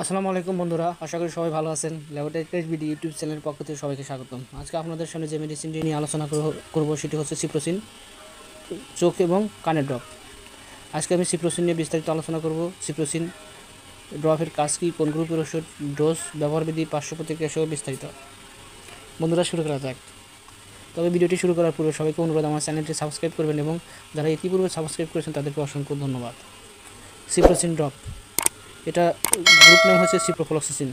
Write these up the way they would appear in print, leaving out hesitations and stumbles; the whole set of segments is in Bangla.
আসসালামু আলাইকুম বন্ধুরা, আশা করি সবাই ভালো আছেন। ল্যাবরেটরি বিডি ইউটিউব চ্যানেলের পক্ষ থেকে সবাইকে স্বাগতম। আজকে আপনাদের সামনে যে মেডিসিনটি নিয়ে আলোচনা করব সেটি হচ্ছে সিপ্রোসিন, চোখ এবং কানের ড্রপ। আজকে আমি সিপ্রোসিন নিয়ে বিস্তারিত আলোচনা করব। সিপ্রোসিন ড্রপের কাজ কী, কোন গ্রুপের ওষুধ, ডোজ, ব্যবহারবিধি, পার্শ্ব প্রতিক্রিয়া সহ বিস্তারিত। বন্ধুরা, শুরু করা যাক। তবে ভিডিওটি শুরু করার পূর্বে সবাইকে অনুরোধ, আমার চ্যানেলটি সাবস্ক্রাইব করবেন এবং যারা ইতিপূর্বে সাবস্ক্রাইব করেছেন তাদেরকে অসংখ্য ধন্যবাদ। সিপ্রোসিন ড্রপ, এটা গ্রুপ নেম হচ্ছে সিপ্রোফ্লক্সাসিন।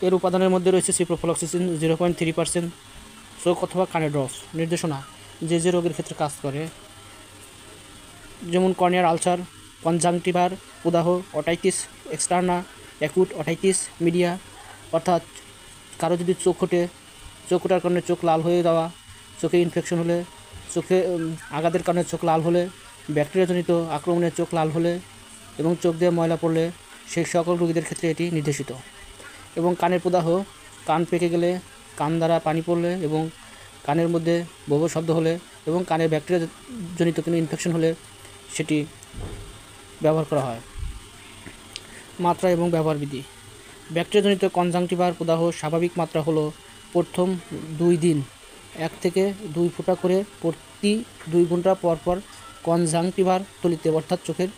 এর উপাদানের মধ্যে রয়েছে সিপ্রোফ্লক্সাসিন 0.3%, চোখ অথবা কানের ড্রপস। নির্দেশনা: যে যে রোগের ক্ষেত্রে কাজ করে, যেমন কর্নিয়ার আলসার, কনজাংটিভার প্রদাহ, otitis externa, acute otitis media, অর্থাৎ কারো যদি চোখ ওঠার কারণে চোখ লাল হয়ে যাওয়া, চোখে ইনফেকশন হলে, চোখে আঘাতের কারণে চোখ লাল হলে, ব্যাকটেরিয়াজনিত আক্রমণে চোখ লাল হলে এবং চোখ দিয়ে ময়লা পড়লে, সেই সকল রোগীদের ক্ষেত্রে এটি নির্দেশিত। এবং কানের প্রদাহ, কান পেকে গেলে, কান দ্বারা পানি পড়লে এবং কানের মধ্যে ববর শব্দ হলে এবং কানের ব্যাকটেরিয়াজনিত কোনো ইনফেকশন হলে সেটি ব্যবহার করা হয়। মাত্রা এবং ব্যবহার বিধি: ব্যাকটেরিয়াজনিত কনজাংটিভার প্রদাহ স্বাভাবিক মাত্রা হলো প্রথম 2 দিন 1 থেকে 2 ফোঁটা করে প্রতি 2 ঘন্টা পর পর কনজাংটিভার থলিতে অর্থাৎ চোখের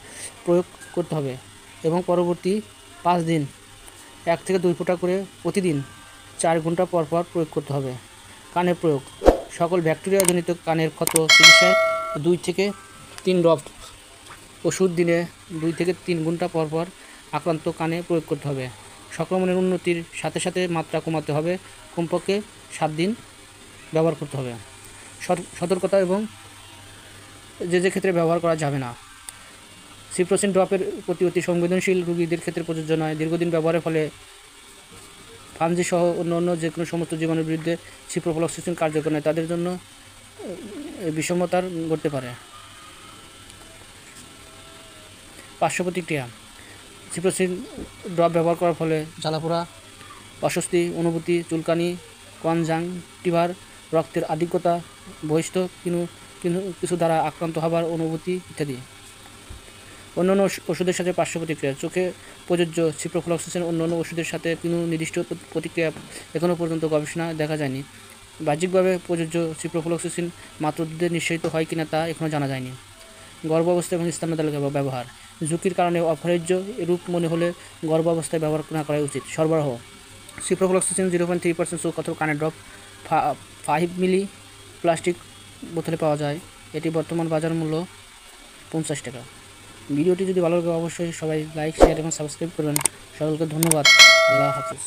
প্রয়োগ করতে হবে এবং পরবর্তী 5 দিন 1 থেকে 2 ফোঁটা করে প্রতিদিন 4 ঘন্টা পর পর প্রয়োগ করতে হবে। কানের প্রয়োগ: সকল ব্যাকটেরিয়াজনিত কানের ক্ষত চিকিৎসায় 2 থেকে 3 ড্রপ ওষুধ দিনে 2 থেকে 3 ঘন্টা পর পর আক্রান্ত কানে প্রয়োগ করতে হবে। সংক্রমণের উন্নতির সাথে সাথে মাত্রা কমাতে হবে, কমপক্ষে 7 দিন ব্যবহার করতে হবে। সতর্কতা এবং যে ক্ষেত্রে ব্যবহার করা যাবে না: সিপ্রোসিন ড্রপের প্রতি অতি সংবেদনশীল রোগীদের ক্ষেত্রে প্রযোজ্য নয়। দীর্ঘদিন ব্যবহারের ফলে ফানজি সহ অন্য যে কোনো সমস্ত জীবাণুর বিরুদ্ধে সিপ্রোফ্লক্সাসিন কার্যকর নয়, তাদের জন্য বিষমতার ঘটতে পারে। পার্শ্ব প্রতিক্রিয়া: সিপ্রোসিন ড্রপ ব্যবহার করার ফলে জ্বালাপোড়া, অস্বস্তি অনুভূতি, চুলকানি, কনজাংটিভার, রক্তের আধিক্যতা, বহিষ্ঠ কিছু দ্বারা আক্রান্ত হবার অনুভূতি ইত্যাদি। অন্যান্য ওষুধের সাথে পার্শ্ব প্রতিক্রিয়া: চোখে প্রযোজ্য সিপ্রোফ্লক্সাসিন অন্যান্য ওষুধের সাথে কোনো নির্দিষ্ট প্রতিক্রিয়া এখনও পর্যন্ত গবেষণা দেখা যায়নি। বাহ্যিকভাবে প্রযোজ্য সিপ্রোফ্লক্সাসিন মাতৃদুধে নিঃসরিত হয় কিনা তা এখনও জানা যায়নি। গর্ভাবস্থা এবং স্তন্যদায়ক ব্যবহার: ঝুঁকির কারণে অপরিহার্য এরূপ মনে হলে গর্ভাবস্থায় ব্যবহার না করা উচিত। সরবরাহ: সিপ্রোফ্লক্সাসিন 0.3% চোখ অথবা কানের ড্রপ 5 মিলি প্লাস্টিক বোতলে পাওয়া যায়। এটি বর্তমান বাজার মূল্য 50 টাকা। ভিডিওটি যদি ভালো লাগে অবশ্যই সবাই লাইক, শেয়ার এবং সাবস্ক্রাইব করবেন। সকলকে ধন্যবাদ। আল্লাহ হাফিজ।